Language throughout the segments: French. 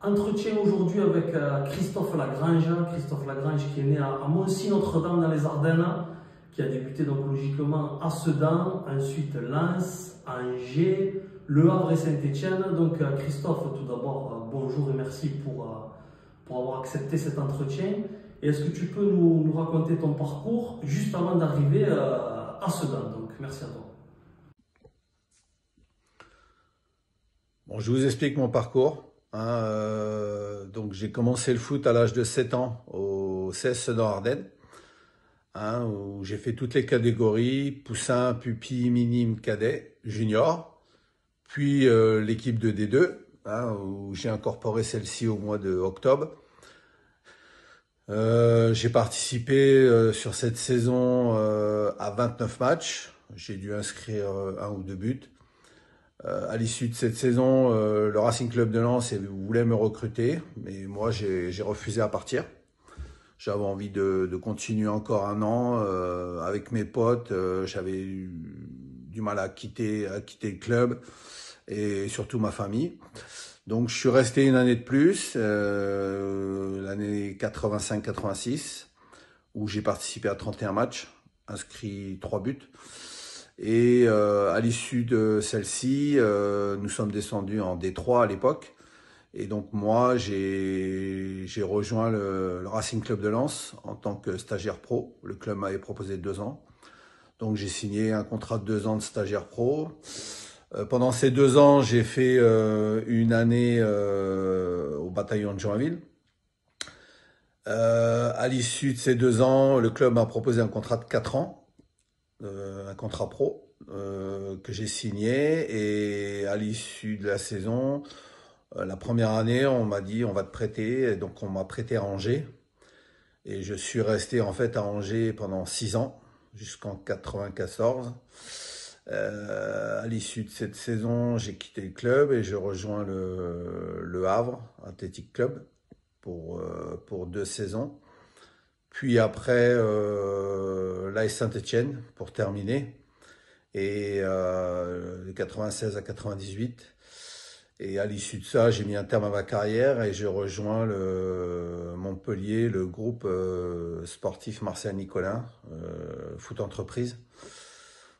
Entretien aujourd'hui avec Christophe Lagrange. Christophe Lagrange qui est né à Moncy-Notre-Dame dans les Ardennes, qui a débuté donc logiquement à Sedan, ensuite Lens, Angers, Le Havre et Saint-Étienne. Donc Christophe, tout d'abord, bonjour et merci pour avoir accepté cet entretien. Et est-ce que tu peux nous raconter ton parcours juste avant d'arriver à Sedan? Donc merci à toi. Bon, je vous explique mon parcours. Donc j'ai commencé le foot à l'âge de 7 ans au CS Sedan Ardennes, où j'ai fait toutes les catégories, poussin, pupille, minime, cadet, junior, puis l'équipe de D2, où j'ai incorporé celle-ci au mois de octobre. J'ai participé sur cette saison à 29 matchs. J'ai dû inscrire un ou deux buts. À l'issue de cette saison, le Racing Club de Lens voulait me recruter, mais moi j'ai refusé à partir. J'avais envie de continuer encore un an avec mes potes. J'avais eu du mal à quitter le club et surtout ma famille. Donc je suis resté une année de plus, l'année 85-86, où j'ai participé à 31 matchs, inscrit 3 buts. Et à l'issue de celle-ci, nous sommes descendus en D3 à l'époque. Et donc moi, j'ai rejoint le Racing Club de Lens en tant que stagiaire pro. Le club m'avait proposé 2 ans. Donc j'ai signé un contrat de 2 ans de stagiaire pro. Pendant ces 2 ans, j'ai fait une année au bataillon de Joinville. À l'issue de ces 2 ans, le club m'a proposé un contrat de 4 ans, un contrat pro que j'ai signé. Et à l'issue de la saison, la première année, on m'a dit on va te prêter. Et donc on m'a prêté à Angers. Et je suis resté en fait à Angers pendant 6 ans, jusqu'en 94. À l'issue de cette saison, j'ai quitté le club et je rejoins le Havre Athletic Club pour 2 saisons. Puis après, l'AS Saint-Étienne pour terminer. Et de 96 à 98. Et à l'issue de ça, j'ai mis un terme à ma carrière et j'ai rejoint Montpellier, le groupe sportif Marcel Nicolin, foot entreprise,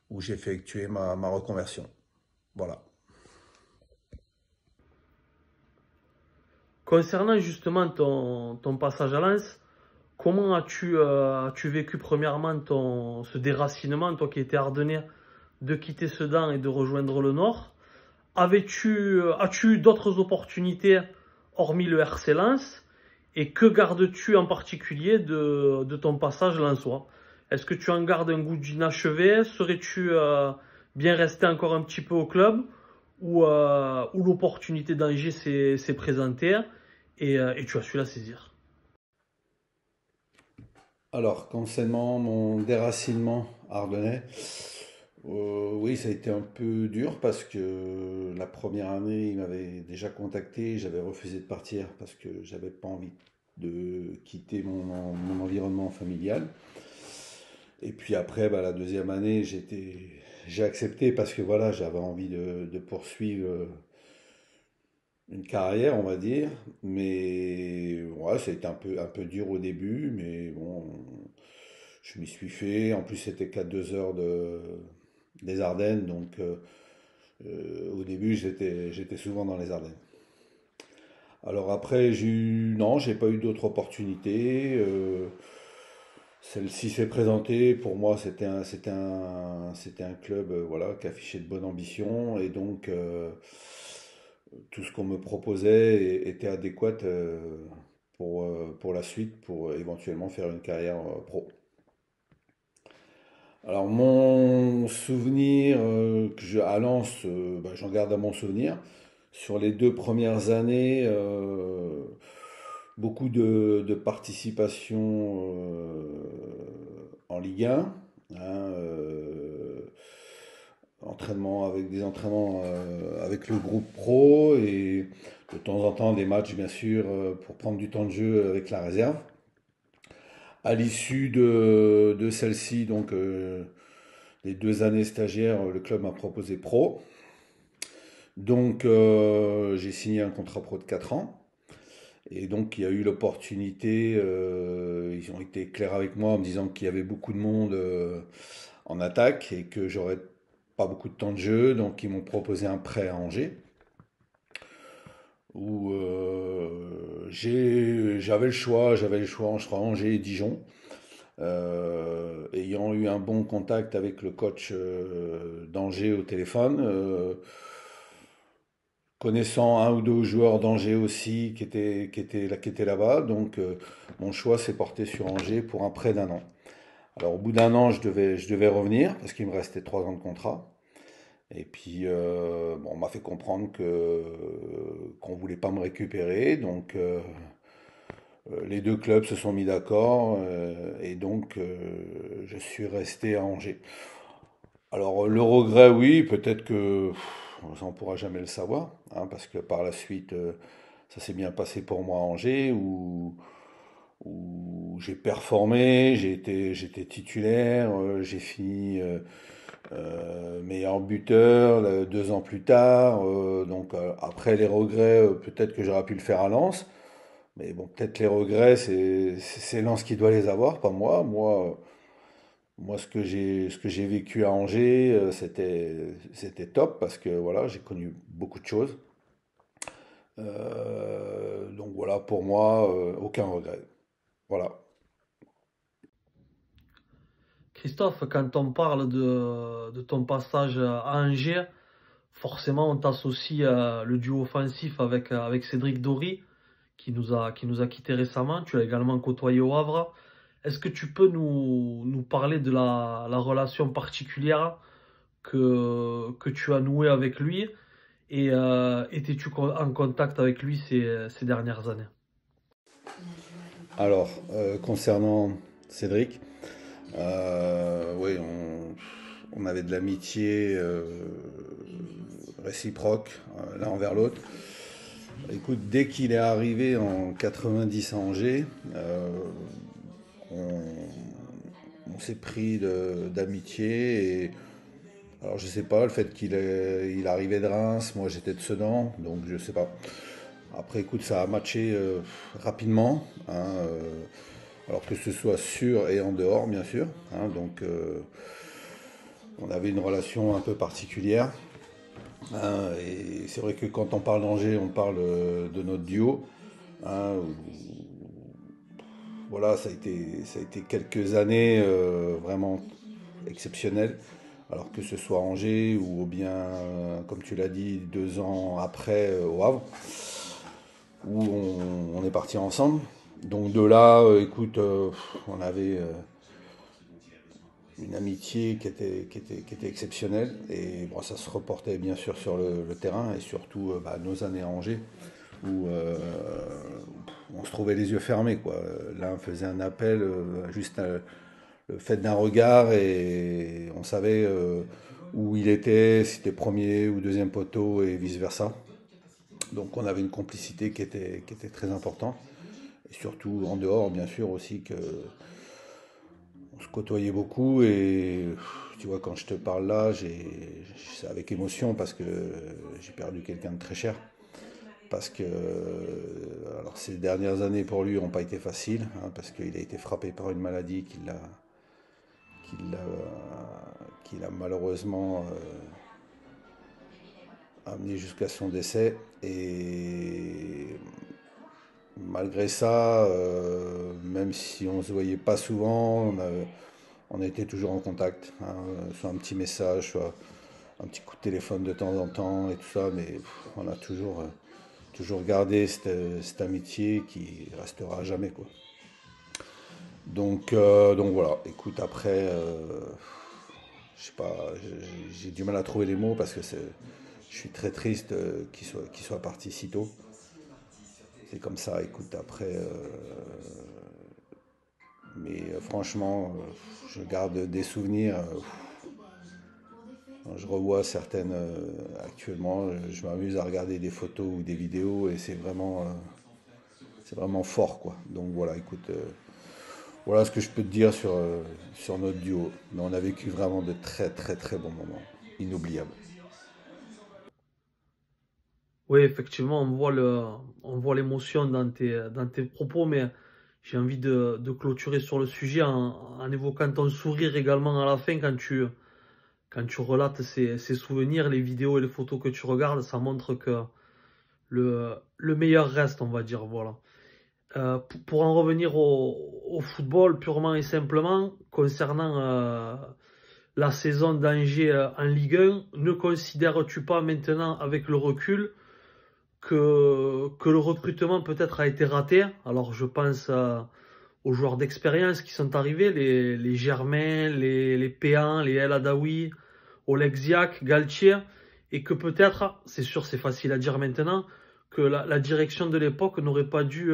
où j'ai effectué ma reconversion. Voilà. Concernant justement ton passage à Lens, comment as-tu vécu premièrement ce déracinement, toi qui étais ardennais, de quitter Sedan et de rejoindre le Nord? As-tu eu d'autres opportunités hormis le RC Lens? Et que gardes-tu en particulier de ton passage lensois? Est-ce que tu en gardes un goût d'inachevé? Serais-tu bien resté encore un petit peu au club? Ou l'opportunité d'Angers s'est présentée et tu as su la saisir? Alors, concernant mon déracinement ardennais, oui, ça a été un peu dur parce que la première année, il m'avait déjà contacté, j'avais refusé de partir parce que j'avais pas envie de quitter mon environnement familial. Et puis après, bah, la deuxième année, j'ai accepté parce que voilà, j'avais envie de poursuivre une carrière, on va dire. Mais ouais, ça a été un peu dur au début, mais bon, je m'y suis fait. En plus, c'était qu'à 2 heures des Ardennes, donc au début, j'étais souvent dans les Ardennes. Alors après, non, j'ai pas eu d'autres opportunités. Celle-ci s'est présentée. Pour moi, c'était un club, voilà, qui affichait de bonnes ambitions et donc tout ce qu'on me proposait était adéquat pour la suite, pour éventuellement faire une carrière pro. Alors mon souvenir à Lens, bah, j'en garde à mon souvenir. Sur les 2 premières années, beaucoup de participation en Ligue 1, entraînement avec des entraînements avec le groupe pro et de temps en temps des matchs bien sûr pour prendre du temps de jeu avec la réserve. À l'issue de celle-ci, donc les 2 années stagiaires, le club m'a proposé pro. Donc j'ai signé un contrat pro de 4 ans. Et donc, il y a eu l'opportunité, ils ont été clairs avec moi en me disant qu'il y avait beaucoup de monde en attaque et que j'aurais pas beaucoup de temps de jeu. Donc, ils m'ont proposé un prêt à Angers où j'avais le choix entre Angers et Dijon. Ayant eu un bon contact avec le coach d'Angers au téléphone, connaissant un ou deux joueurs d'Angers aussi qui étaient là-bas, donc mon choix s'est porté sur Angers pour un prêt d'1 an. Alors au bout d'1 an, je devais revenir parce qu'il me restait 3 ans de contrat. Et puis bon, on m'a fait comprendre qu'on voulait pas me récupérer, donc les deux clubs se sont mis d'accord et donc je suis resté à Angers. Alors le regret, oui, peut-être que ça on pourra jamais le savoir, hein, parce que par la suite, ça s'est bien passé pour moi à Angers, où j'ai performé, j'étais titulaire, j'ai fini meilleur buteur 2 ans plus tard. Donc après les regrets, peut-être que j'aurais pu le faire à Lens, mais bon, peut-être les regrets, c'est Lens qui doit les avoir, pas moi. Moi, ce que j'ai vécu à Angers, c'était top parce que voilà, j'ai connu beaucoup de choses. Donc voilà, pour moi, aucun regret. Voilà. Christophe, quand on parle de ton passage à Angers, forcément on t'associe le duo offensif avec Cédric Dory, qui nous a quittés récemment. Tu l'as également côtoyé au Havre. Est-ce que tu peux nous parler de la relation particulière que tu as nouée avec lui et étais-tu en contact avec lui ces dernières années? Alors, concernant Cédric, oui, on avait de l'amitié réciproque l'un envers l'autre. Écoute, dès qu'il est arrivé en 90 à Angers, on, on s'est pris d'amitié. Et alors, je sais pas, le fait il arrivait de Reims, moi j'étais de Sedan, donc je sais pas. Après, écoute, ça a matché rapidement, hein, alors que ce soit sur et en dehors, bien sûr, hein, donc, on avait une relation un peu particulière, hein, et c'est vrai que quand on parle d'Angers, on parle de notre duo, hein, voilà, ça a été quelques années vraiment exceptionnelles. Alors que ce soit Angers ou bien, comme tu l'as dit, 2 ans après au Havre, où on est parti ensemble. Donc de là, écoute, on avait une amitié qui était exceptionnelle. Et bon, ça se reportait bien sûr sur le terrain et surtout bah, nos années à Angers, où on se trouvait les yeux fermés, quoi. L'un faisait un appel, juste le fait d'un regard, et on savait où il était, si c'était premier ou deuxième poteau et vice-versa. Donc on avait une complicité qui était très importante. Et surtout en dehors, bien sûr, aussi que on se côtoyait beaucoup. Et tu vois, quand je te parle là, c'est avec émotion parce que j'ai perdu quelqu'un de très cher. Parce que alors ces dernières années pour lui n'ont pas été faciles, hein, parce qu'il a été frappé par une maladie qui l'a, qui l'a malheureusement amené jusqu'à son décès. Et malgré ça, même si on se voyait pas souvent, on était toujours en contact, hein, soit un petit message, soit un petit coup de téléphone de temps en temps et tout ça, mais on a toujours gardé cette amitié qui restera à jamais, quoi. Donc voilà, écoute, après, je sais pas, j'ai du mal à trouver les mots parce que je suis très triste qu'il soit parti si tôt. C'est comme ça, écoute, après, mais franchement, je garde des souvenirs. Quand je revois certaines actuellement, je m'amuse à regarder des photos ou des vidéos et c'est vraiment fort, quoi. Donc voilà, écoute, voilà ce que je peux te dire sur notre duo. Mais on a vécu vraiment de très très très bons moments, inoubliables. Oui, effectivement, on voit l'émotion dans tes propos, mais j'ai envie de clôturer sur le sujet en évoquant ton sourire également à la fin quand tu relates ces souvenirs, les vidéos et les photos que tu regardes, ça montre que le meilleur reste, on va dire, voilà. Pour en revenir au football purement et simplement, concernant la saison d'Angers en Ligue 1, ne considères-tu pas maintenant, avec le recul, que le recrutement peut-être a été raté? Alors je pense aux joueurs d'expérience qui sont arrivés, les Germain, les Péan, les El Adaoui, Oleksiak, Galtier, et que peut-être, c'est sûr c'est facile à dire maintenant, que la direction de l'époque n'aurait pas dû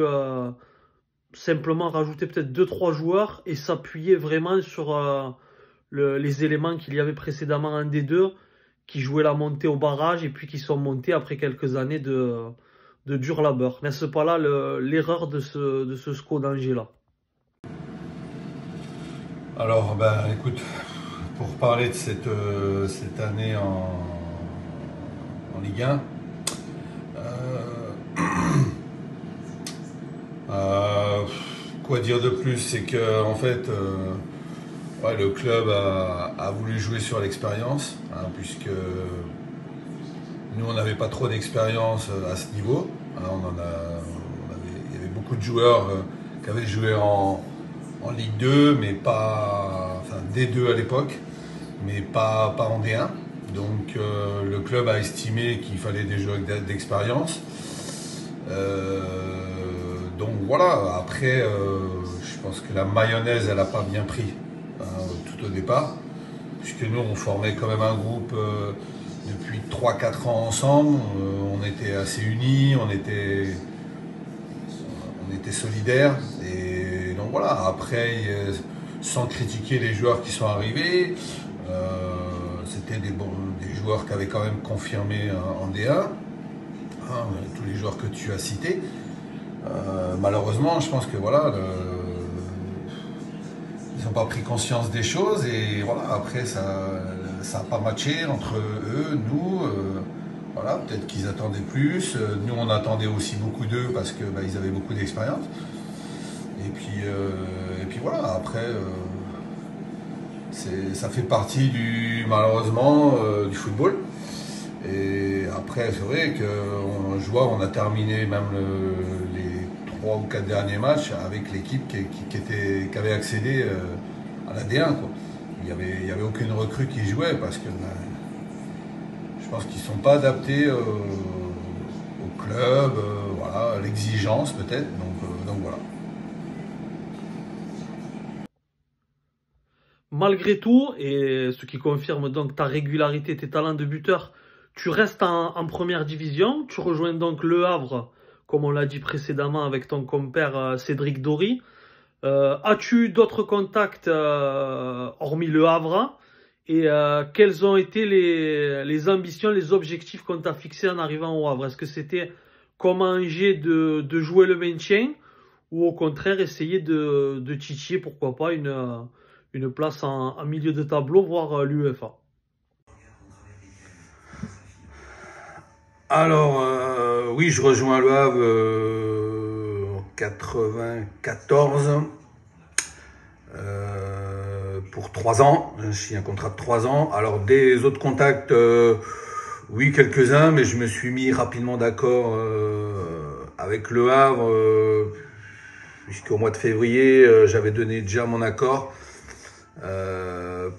simplement rajouter peut-être deux trois joueurs et s'appuyer vraiment sur les éléments qu'il y avait précédemment en D2 qui jouaient la montée au barrage et puis qui sont montés après quelques années de dur labeur. N'est-ce pas là l'erreur de ce SCO d'Angers là? Alors, ben, écoute, pour parler de cette année en Ligue 1, euh, quoi dire de plus? C'est que en fait, ouais, le club a voulu jouer sur l'expérience, hein, puisque nous on n'avait pas trop d'expérience à ce niveau. Hein, il y avait beaucoup de joueurs qui avaient joué en Ligue 2, mais pas, enfin D2 à l'époque, mais pas en D1. Donc le club a estimé qu'il fallait des joueurs d'expérience. Donc voilà, après, je pense que la mayonnaise, elle n'a pas bien pris tout au départ, puisque nous, on formait quand même un groupe depuis 3-4 ans ensemble, on était assez unis, on était solidaires, et donc voilà, après, sans critiquer les joueurs qui sont arrivés, c'était des joueurs qui avaient quand même confirmé en D1, hein, tous les joueurs que tu as cités. Malheureusement, je pense que voilà, ils n'ont pas pris conscience des choses et voilà, après ça n'a pas matché entre eux, nous. Voilà, peut-être qu'ils attendaient plus. Nous, on attendait aussi beaucoup d'eux parce que ils avaient beaucoup d'expérience. Et puis voilà, après, ça fait partie malheureusement du football. Et après, c'est vrai on a terminé même les 3 ou 4 derniers matchs avec l'équipe qui avait accédé à la D1, quoi. Il y avait aucune recrue qui jouait parce que je pense qu'ils ne sont pas adaptés au club, voilà, à l'exigence peut-être. Donc voilà. Malgré tout, et ce qui confirme donc ta régularité, tes talents de buteur, tu restes en première division, tu rejoins donc Le Havre, comme on l'a dit précédemment avec ton compère Cédric Dory. As-tu d'autres contacts hormis Le Havre? Et quelles ont été les ambitions, les objectifs qu'on t'a fixés en arrivant au Havre? Est-ce que c'était comme à Angers de jouer le maintien ou au contraire essayer de titiller, pourquoi pas, une place en milieu de tableau, voire l'UEFA? Alors, oui, je rejoins Le Havre en 94 pour 3 ans. Je suis un contrat de 3 ans. Alors, des autres contacts, oui, quelques-uns, mais je me suis mis rapidement d'accord avec Le Havre, puisqu'au mois de février, j'avais donné déjà mon accord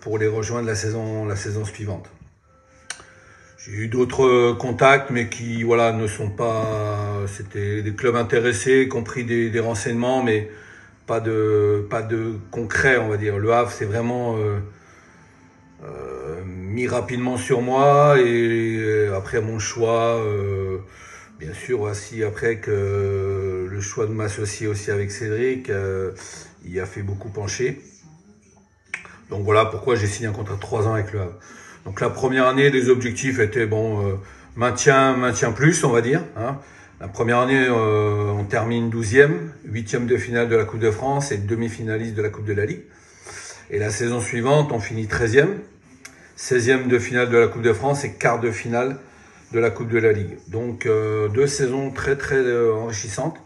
pour les rejoindre la saison suivante. J'ai eu d'autres contacts, mais qui voilà ne sont pas. C'était des clubs intéressés, qui ont pris des renseignements, mais pas de concret, on va dire. Le Havre, c'est vraiment mis rapidement sur moi et après mon choix, bien sûr aussi après que le choix de m'associer aussi avec Cédric, il a fait beaucoup pencher. Donc voilà pourquoi j'ai signé un contrat de 3 ans avec Le Havre. Donc la première année, les objectifs étaient maintien plus, on va dire. Hein. La première année, on termine 12e, 8e de finale de la Coupe de France et demi-finaliste de la Coupe de la Ligue. Et la saison suivante, on finit 13e, 16e de finale de la Coupe de France et quart de finale de la Coupe de la Ligue. Donc 2 saisons très enrichissantes,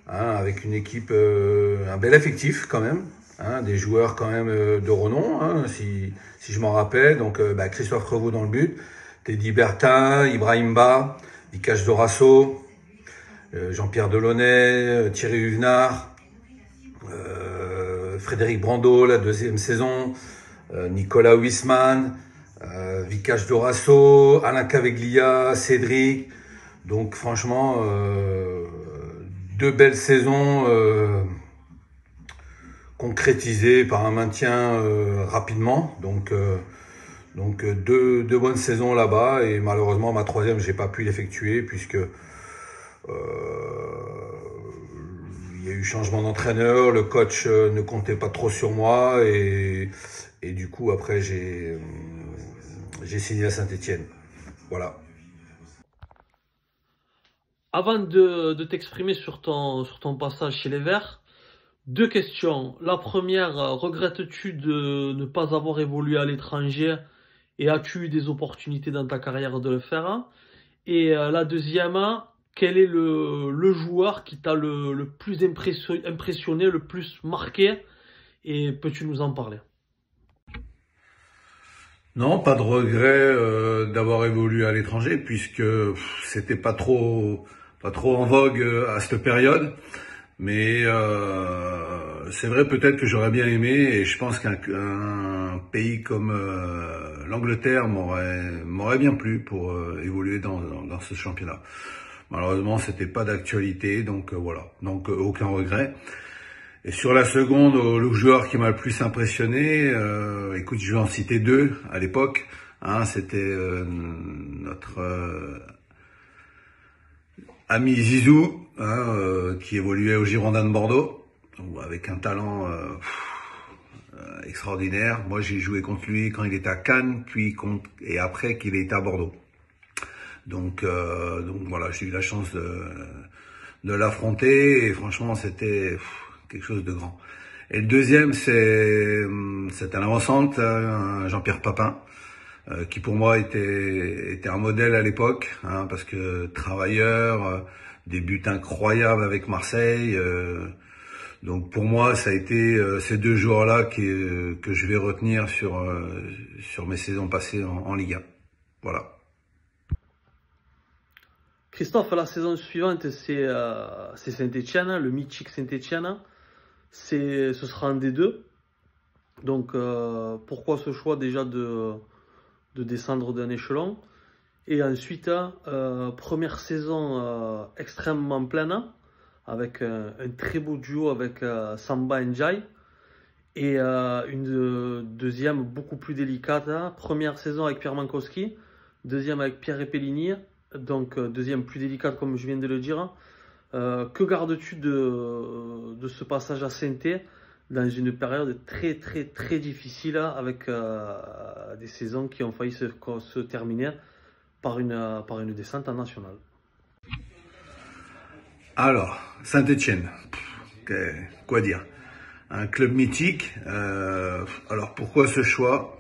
hein, avec une équipe, un bel effectif quand même, hein, des joueurs quand même de renom, hein, si je m'en rappelle. Donc Christophe Revaux dans le but, Teddy Bertin, Ibrahim Ba, Vikash Dorasso, Jean-Pierre Delaunay, Thierry Huvenard, Frédéric Brando, la 2e saison, Nicolas Huisman, Vikash Dorasso, Alain Caveglia, Cédric. Donc franchement, 2 belles saisons concrétisées par un maintien rapidement. Donc 2 bonnes saisons là-bas, et malheureusement ma 3e, j'ai pas pu l'effectuer puisque il y a eu changement d'entraîneur, le coach ne comptait pas trop sur moi, et du coup après j'ai signé à Saint-Étienne. Voilà. Avant de t'exprimer sur ton passage chez les Verts, 2 questions. La première, regrettes-tu de ne pas avoir évolué à l'étranger, et as-tu eu des opportunités dans ta carrière de le faire? Et la deuxième, quel est le joueur qui t'a le plus impressionné, le plus marqué, et peux-tu nous en parler? Non, pas de regret d'avoir évolué à l'étranger, puisque c'était pas trop en vogue à cette période. Mais c'est vrai, peut-être que j'aurais bien aimé, et je pense qu'un pays comme l'Angleterre m'aurait bien plu pour évoluer dans ce championnat. Malheureusement, c'était pas d'actualité, donc voilà. Donc aucun regret. Et sur la seconde, le joueur qui m'a le plus impressionné, écoute, je vais en citer 2 à l'époque. Hein, c'était notre ami Zizou, hein, qui évoluait au Girondins de Bordeaux, avec un talent extraordinaire. Moi, j'ai joué contre lui quand il était à Cannes, et après qu'il était à Bordeaux. Donc voilà, j'ai eu la chance de l'affronter, et franchement, c'était quelque chose de grand. Et le deuxième, c'est un avant-centre, Jean-Pierre Papin, qui pour moi était un modèle à l'époque, hein, parce que travailleur, des buts incroyables avec Marseille. Donc pour moi, ça a été ces 2 joueurs-là que je vais retenir sur mes saisons passées en Ligue 1. Voilà. Christophe, la saison suivante, c'est Saint-Étienne, le mythique Saint-Étienne. Ce sera un des 2. Donc pourquoi ce choix déjà de descendre d'un échelon? Et ensuite, première saison extrêmement pleine, avec un très beau duo avec Samba Ndiaye, et une deuxième beaucoup plus délicate. Première saison avec Pierre Mankowski, deuxième avec Pierre Epellini, donc deuxième plus délicate comme je viens de le dire. Que gardes-tu de ce passage à Saint-Étienne dans une période très difficile, avec des saisons qui ont failli se terminer par une descente en nationale? Alors, Saint-Étienne, quoi dire? Un club mythique. Alors pourquoi ce choix?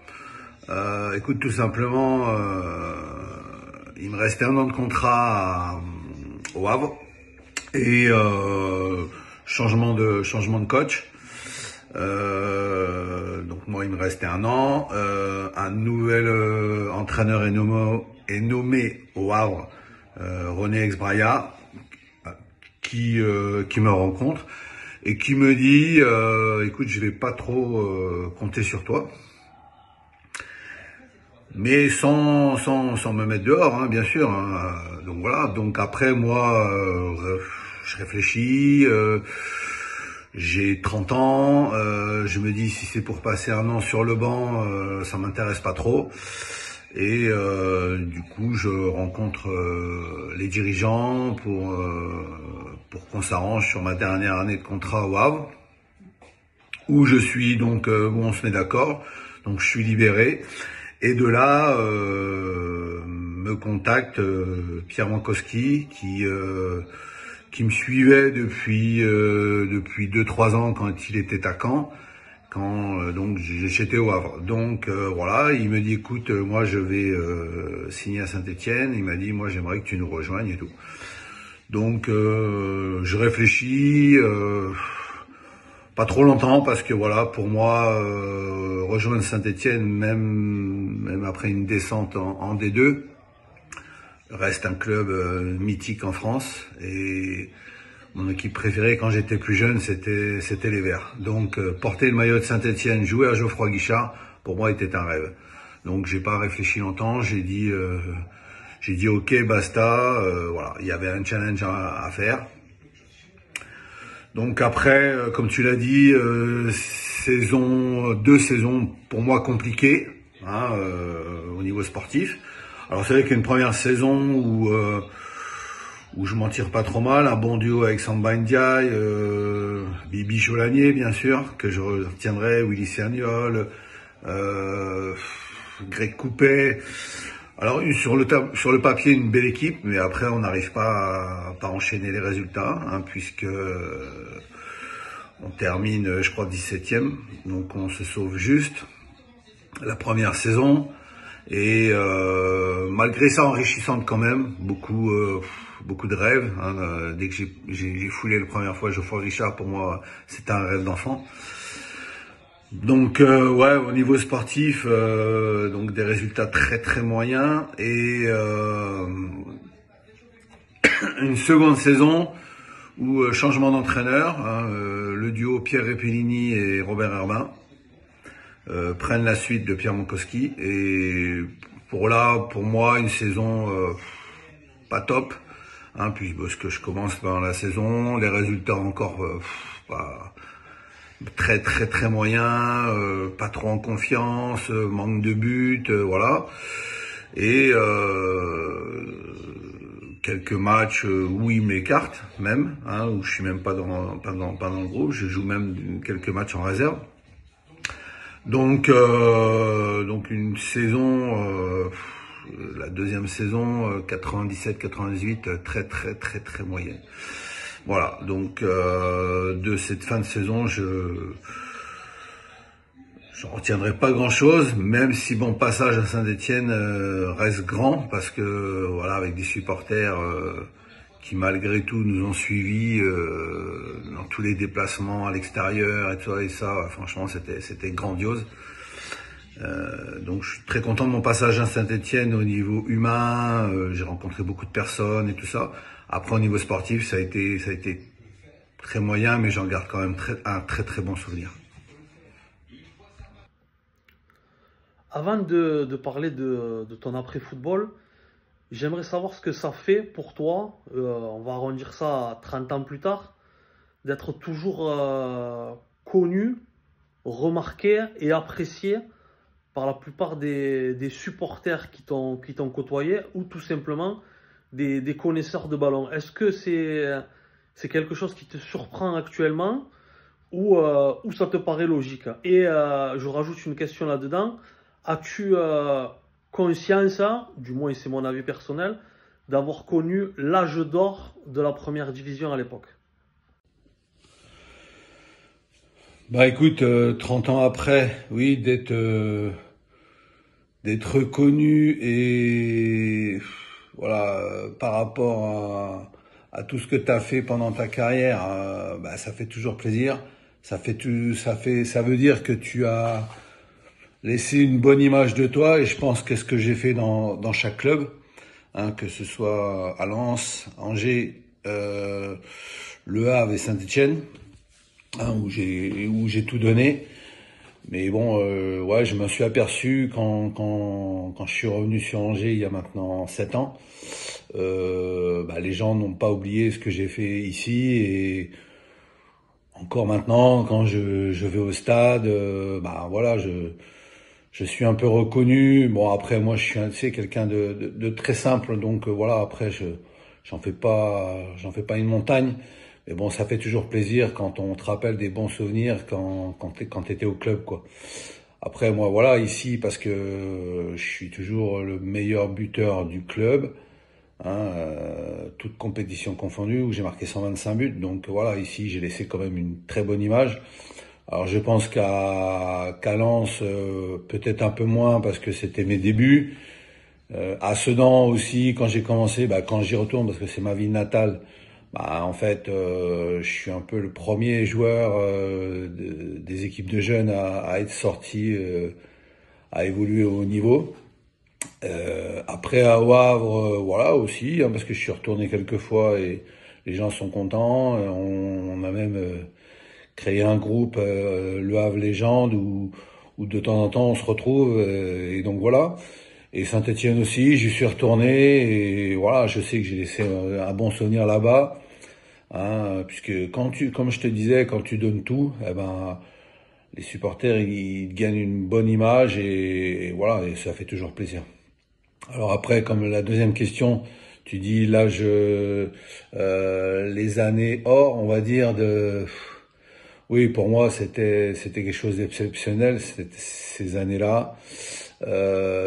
Écoute, tout simplement, il me restait 1 an de contrat au Havre, et changement de coach. Donc moi, il me restait 1 an. Un nouvel entraîneur est nommé au Havre, René Exbraya, qui me rencontre et qui me dit écoute, je vais pas trop compter sur toi, mais sans me mettre dehors, hein, bien sûr, hein. Donc voilà. Donc après, moi, je réfléchis. J'ai 30 ans, je me dis, si c'est pour passer 1 an sur le banc, ça m'intéresse pas trop. Et du coup, je rencontre les dirigeants pour qu'on s'arrange sur ma dernière année de contrat au Havre, où je suis donc, on se met d'accord, donc je suis libéré. Et de là, me contacte Pierre Mankowski, qui me suivait depuis 2-3 ans quand il était à Caen, quand donc j'étais au Havre. Donc voilà, il me dit écoute, moi je vais signer à Saint-Étienne. Il m'a dit moi j'aimerais que tu nous rejoignes et tout. Donc je réfléchis, pas trop longtemps parce que voilà, pour moi rejoindre Saint-Étienne, même après une descente en D2, reste un club mythique en France et mon équipe préférée quand j'étais plus jeune, c'était les Verts. Donc porter le maillot de Saint-Étienne, jouer à Geoffroy Guichard, pour moi était un rêve. Donc j'ai pas réfléchi longtemps, j'ai dit ok, basta. Voilà, il y avait un challenge à faire. Donc après, comme tu l'as dit, deux saisons pour moi compliquées au niveau sportif. Alors c'est vrai qu'une première saison où je m'en tire pas trop mal, un bon duo avec Samba Ndiaye, Bibi Cholanier bien sûr, que je retiendrai, Willy Cerniol, Greg Coupet. Alors sur le papier une belle équipe, mais après on n'arrive pas à enchaîner les résultats, puisque on termine je crois 17e, donc on se sauve juste la première saison. Et malgré ça enrichissante quand même, beaucoup de rêves. Dès que j'ai foulé la première fois Geoffroy Guichard, pour moi c'était un rêve d'enfant. Donc ouais, au niveau sportif, donc des résultats très très moyens et une seconde saison où changement d'entraîneur, le duo Pierre Repellini et Robert Herbin prennent la suite de Pierre Monkowski et pour moi une saison pas top, puisque je commence dans la saison, les résultats encore pas très très très moyen, pas trop en confiance, manque de buts, voilà. Et quelques matchs où il m'écarte même, où je suis même pas dans le groupe, je joue même quelques matchs en réserve. Donc une saison, la deuxième saison 97-98 très très très très moyenne. Voilà, donc de cette fin de saison, je retiendrai pas grand-chose, même si mon passage à Saint-Étienne reste grand, parce que voilà, avec des supporters qui malgré tout nous ont suivis dans tous les déplacements à l'extérieur et tout ça, et ça, franchement c'était grandiose. Donc je suis très content de mon passage à Saint-Étienne au niveau humain, j'ai rencontré beaucoup de personnes et tout ça. Après au niveau sportif, ça a été très moyen, mais j'en garde quand même un très très bon souvenir. Avant de parler de ton après-football, j'aimerais savoir ce que ça fait pour toi, on va arrondir ça à 30 ans plus tard, d'être toujours connu, remarqué et apprécié par la plupart des supporters qui t'ont côtoyé ou tout simplement des connaisseurs de ballon. Est-ce que c'est quelque chose qui te surprend actuellement ou ça te paraît logique? Et je rajoute une question là-dedans. As-tu conscience, du moins c'est mon avis personnel, d'avoir connu l'âge d'or de la première division à l'époque? Bah écoute, 30 ans après, oui, d'être reconnu et voilà, par rapport à tout ce que tu as fait pendant ta carrière, bah ça fait toujours plaisir. Ça veut dire que tu as laissé une bonne image de toi et je pense que ce que j'ai fait dans chaque club, que ce soit à Lens, Angers, Le Havre et Saint-Étienne, où j'ai tout donné. Mais bon, ouais, je m'en suis aperçu quand je suis revenu sur Angers il y a maintenant 7 ans. Bah, les gens n'ont pas oublié ce que j'ai fait ici et encore maintenant, quand je vais au stade, bah voilà, je suis un peu reconnu. Bon après, moi, je suis quelqu'un de très simple, donc voilà. Après, j'en fais pas une montagne. Mais bon, ça fait toujours plaisir quand on te rappelle des bons souvenirs quand t'étais au club, quoi. Après, moi, voilà, ici, parce que je suis toujours le meilleur buteur du club, toute compétition confondue, où j'ai marqué 125 buts. Donc voilà, ici, j'ai laissé quand même une très bonne image. Alors je pense qu'à Lens, peut-être un peu moins parce que c'était mes débuts. À Sedan aussi, quand j'ai commencé, quand j'y retourne parce que c'est ma ville natale, en fait, je suis un peu le premier joueur des équipes de jeunes à être sorti, à évoluer au haut niveau. Après à Au Havre, voilà aussi, parce que je suis retourné quelques fois et les gens sont contents. On a même créé un groupe, Le Havre Légende, où de temps en temps on se retrouve. Et donc voilà. Et Saint-Étienne aussi, j'y suis retourné et voilà, je sais que j'ai laissé un bon souvenir là-bas, puisque comme je te disais, quand tu donnes tout, les supporters ils gagnent une bonne image et voilà, et ça fait toujours plaisir. Alors après, comme la deuxième question, tu dis l'âge, les années hors, on va dire oui, pour moi c'était quelque chose d'exceptionnel ces années-là.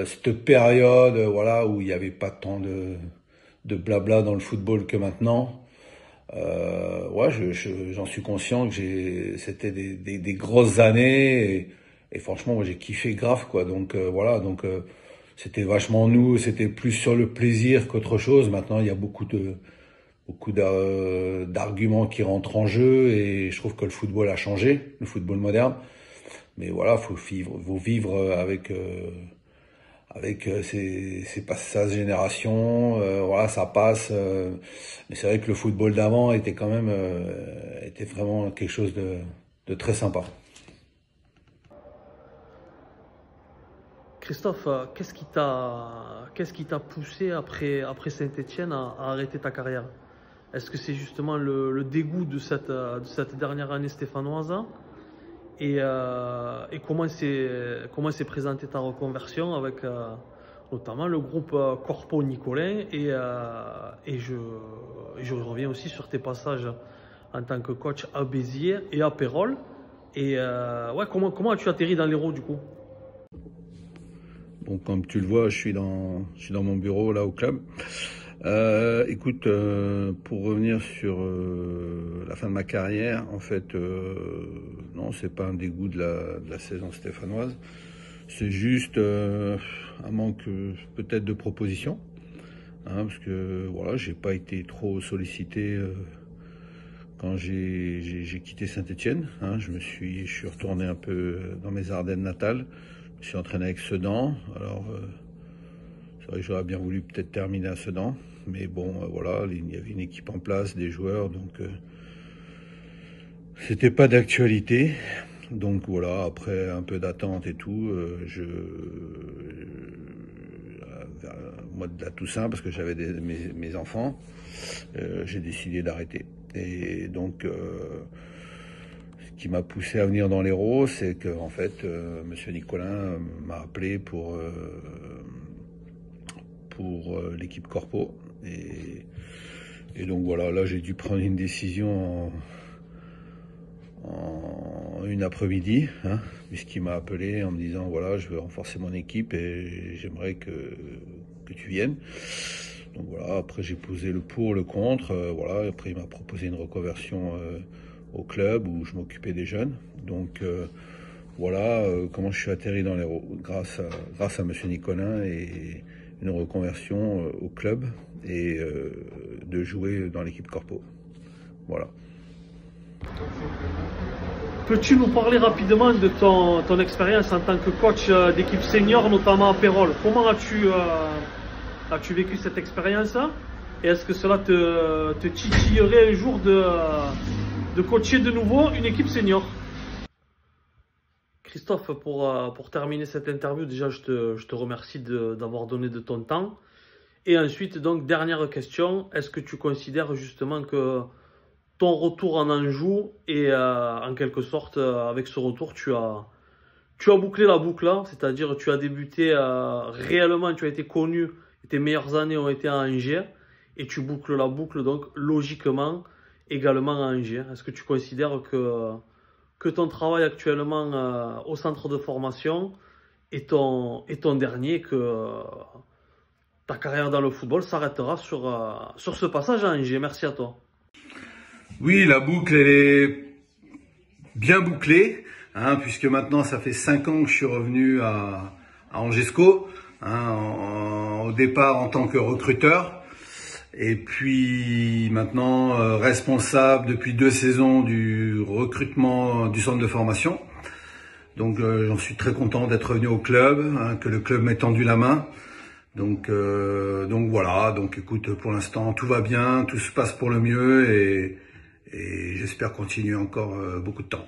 Cette période, voilà, où il n'y avait pas tant de blabla dans le football que maintenant. Ouais, j'en suis conscient que c'était des grosses années et franchement, moi j'ai kiffé grave quoi. Donc voilà, donc c'était vachement nous, c'était plus sur le plaisir qu'autre chose. Maintenant, il y a beaucoup d'arguments qui rentrent en jeu et je trouve que le football a changé, le football moderne. Mais voilà, faut vivre avec ces passages génération, voilà, ça passe. Mais c'est vrai que le football d'avant était quand même était vraiment quelque chose de très sympa. Christophe, qu'est-ce qui t'a poussé après Saint-Étienne à arrêter ta carrière? Est-ce que c'est justement le dégoût de cette dernière année stéphanoise? Et comment s'est présentée ta reconversion avec notamment le groupe Corpo Nicolin et je reviens aussi sur tes passages en tant que coach à Béziers et à Pérol. Ouais, comment as-tu atterri dans l'Hérault du coup? Bon, comme tu le vois, je suis dans mon bureau là au club. Écoute, pour revenir sur la fin de ma carrière, en fait, non, c'est pas un dégoût de la saison stéphanoise. C'est juste un manque peut-être de propositions, parce que voilà, j'ai pas été trop sollicité quand j'ai quitté Saint-Étienne. Je suis retourné un peu dans mes Ardennes natales. Je me suis entraîné avec Sedan. Alors c'est vrai que j'aurais bien voulu peut-être terminer à Sedan, mais bon, voilà, il y avait une équipe en place, des joueurs, donc c'était pas d'actualité. Donc voilà, après un peu d'attente et tout, vers le mois de la Toussaint, parce que j'avais mes enfants, j'ai décidé d'arrêter. Et donc, ce qui m'a poussé à venir dans l'Hérault, c'est que en fait, Monsieur Nicolin m'a appelé pour l'équipe Corpo. Et donc voilà, là j'ai dû prendre une décision en une après-midi, puisqu'il m'a appelé en me disant voilà, je veux renforcer mon équipe et j'aimerais que tu viennes. Donc voilà, après j'ai posé le pour, le contre, voilà, après il m'a proposé une reconversion au club où je m'occupais des jeunes. Donc voilà comment je suis atterri dans l'Hérault grâce à Monsieur Nicolin et une reconversion au club et de jouer dans l'équipe Corpo. Voilà. Peux-tu nous parler rapidement de ton expérience en tant que coach d'équipe senior, notamment à Pérol? Comment as-tu vécu cette expérience? Et est-ce que cela te titillerait un jour de coacher de nouveau une équipe senior? Christophe, pour terminer cette interview, déjà je te remercie d'avoir donné de ton temps. Et ensuite, donc, dernière question, est-ce que tu considères justement que ton retour en Anjou et en quelque sorte, avec ce retour, tu as bouclé la boucle, c'est-à-dire tu as débuté réellement, tu as été connu, tes meilleures années ont été à Angers et tu boucles la boucle donc logiquement également à Angers. Est-ce que tu considères que ton travail actuellement au centre de formation est ton dernier, que ta carrière dans le football s'arrêtera sur ce passage à Angers? Merci à toi. Oui, la boucle, elle est bien bouclée, hein, puisque maintenant ça fait 5 ans que je suis revenu à Angesco, hein, au départ en tant que recruteur, et puis maintenant responsable depuis 2 saisons du recrutement du centre de formation. Donc j'en suis très content d'être revenu au club, hein, que le club m'ait tendu la main. Donc voilà, donc écoute, pour l'instant tout va bien, tout se passe pour le mieux et j'espère continuer encore beaucoup de temps.